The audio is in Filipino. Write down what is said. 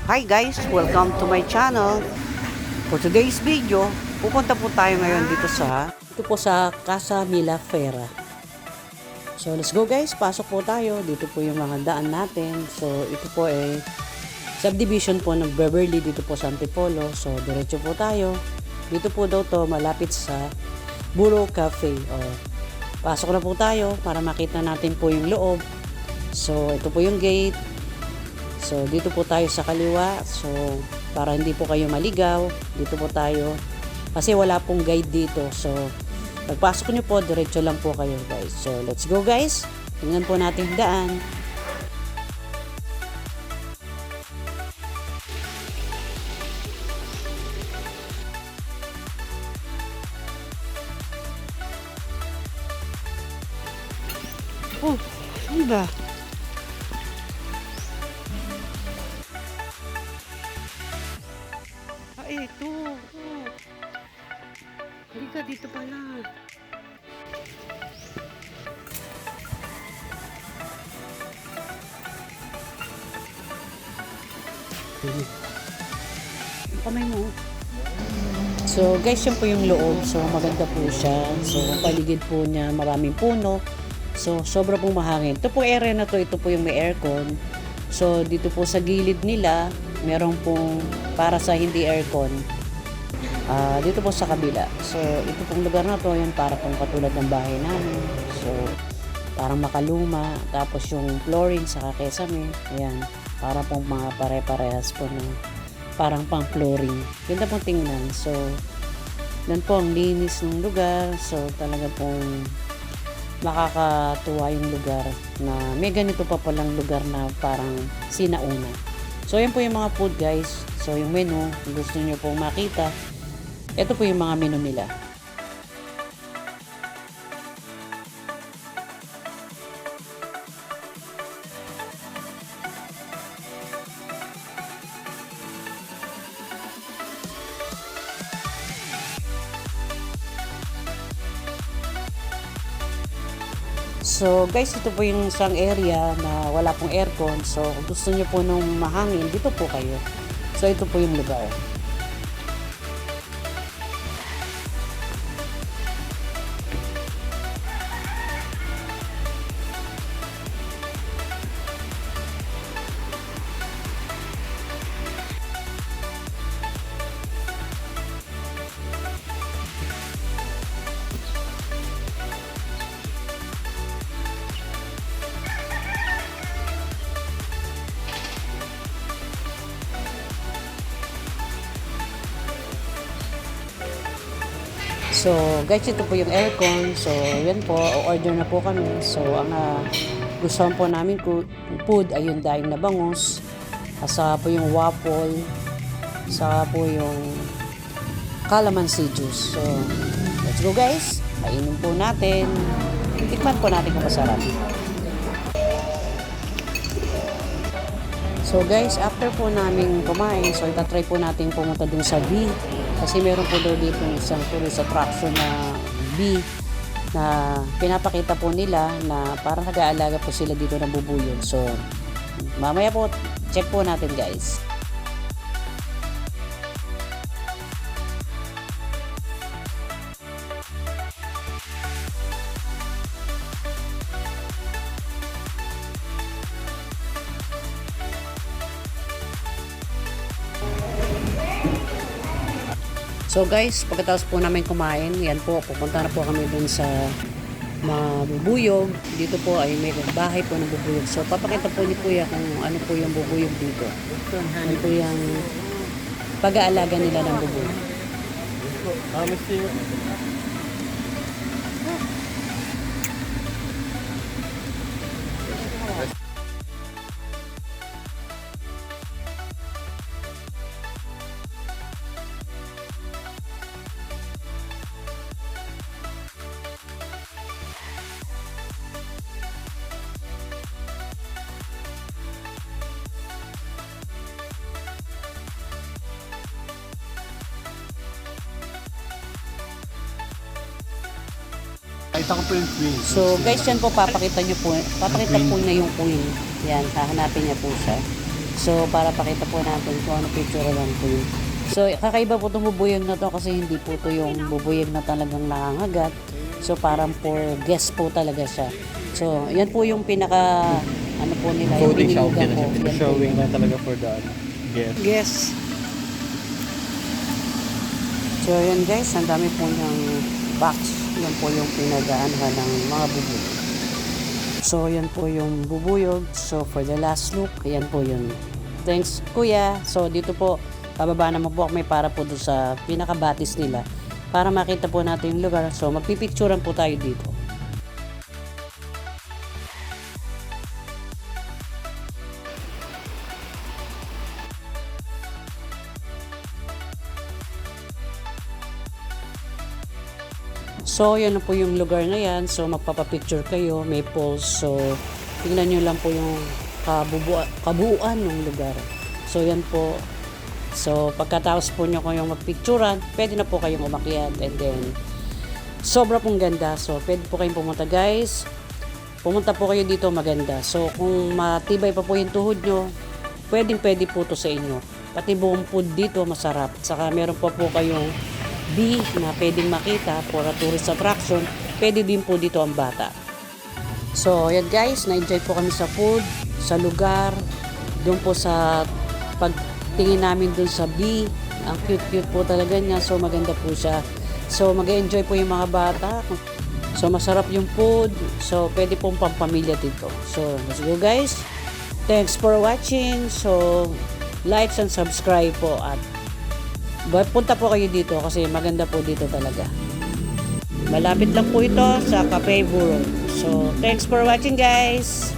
Hi guys! Welcome to my channel. For today's video, pupunta po tayo ngayon dito po sa Casa Mila Fera. So let's go guys, pasok po tayo. Dito po yung mga daan natin. So ito po ay subdivision po ng Beverly dito po sa Antipolo. So diretso po tayo. Dito po daw to malapit sa Burro Cafe. Pasok na po tayo para makita natin po yung loob. So ito po yung gate. So dito po tayo sa kaliwa. So para hindi po kayo maligaw, dito po tayo. Kasi wala pong guide dito. So pagpasok nyo po, diretso lang po kayo guys. So let's go guys. Tingnan po natin yung daan. Oh, ano ba? Ito. Oh. Halika dito pala. Kamay mo. So guys, yan po yung loob. So maganda po siya. So paligid po niya maraming puno. So sobra pong mahangin. Ito po area na to, ito po yung may aircon. So dito po sa gilid nila, meron pong para sa hindi aircon. Dito po sa kabila. So ito pong lugar na to, yan para pong katulad ng bahay namin. So parang makaluma. Tapos yung flooring sa kesame, ayan, para pong mga pare-parehas po ng parang pang flooring. Ganda pong tingnan. So yan po ang linis ng lugar. So talaga pong nakakatuwa yung lugar na may ganito pa palang lugar na parang sinauna. So yan po yung mga food guys. So yung menu, kung gusto nyo pong makita, ito po yung mga menu nila. So guys, ito po yung isang area na wala pong aircon. So kung gusto nyo po nung mahangin, dito po kayo. So ito po yung lugar. So guys, ito po yung aircon. So yan po, order na po kami. So ang gusto po namin food ay yung daing na bangus, saka po yung waffle, saka po yung calamansi juice. So let's go guys, painom po natin. Tikman po natin kung masarap. So guys, after po namin kumain, so itatry po natin pumunta dun sa B. Kasi meron po daw dito isang tourist attraction na B na pinapakita po nila na parang nag-aalaga po sila dito ng bubuyog. So mamaya po, check po natin guys. So guys, pagkatapos po namin kumain, yan po, pupunta na po kami dun sa bubuyog. Dito po ay may bahay po ng bubuyog. So papakita po ni Kuya kung ano po yung bubuyog dito. Ano po yung pag-aalaga nila ng bubuyog. Nakita ko po yung queen. So guys, yan po papakita po niya yung queen. Yan, hahanapin niya po siya. So, para pakita po natin kung ano picture lang po yun. So, kakaiba po itong bubuyog na to kasi hindi po ito yung bubuyog na talagang nangangagat. So, parang for guest po talaga siya. So, yan po yung pinaka, ano po nila, yung Coding shop pinilugan din po. siya. Yan po Showing yun. lang talaga for the guest. Yes. So, yan guys, ang dami po niyang box. Yan po yung pinagaanhan ng mga bubuyog. So, yan po yung bubuyog. So, for the last look, yan po yun. Thanks, kuya. So, dito po, pababa naman po may para po doon sa pinakabatis nila para makita po natin yung lugar. So, magpipicturan po tayo dito. So, yan na po yung lugar na yan. So, magpapapicture kayo. May pose. So, tingnan nyo lang po yung kabuuan ng lugar. So, yan po. So, pagkatapos po nyo kung yung magpicturan, pwede na po kayong umakyat. And then, sobra pong ganda. So, pwede po kayong pumunta guys. Pumunta po kayo dito, maganda. So, kung matibay pa po yung tuhod nyo, pwede po to sa inyo. Pati buong food dito, masarap. Saka meron pa po kayong bee na pwedeng makita for a tourist attraction. Pwede din po dito ang bata. So, yan guys, na-enjoy po kami sa food, sa lugar, doon po sa pagtingin namin doon sa bee. Ang cute-cute po talaga niya. So, maganda po siya. So, mag-enjoy po yung mga bata. So, masarap yung food. So, pwede pong pampamilya dito. So, let's go guys. Thanks for watching. So, like and subscribe po at punta po kayo dito kasi maganda po dito talaga. Malapit lang po ito sa Cafe Burong. So, thanks for watching guys.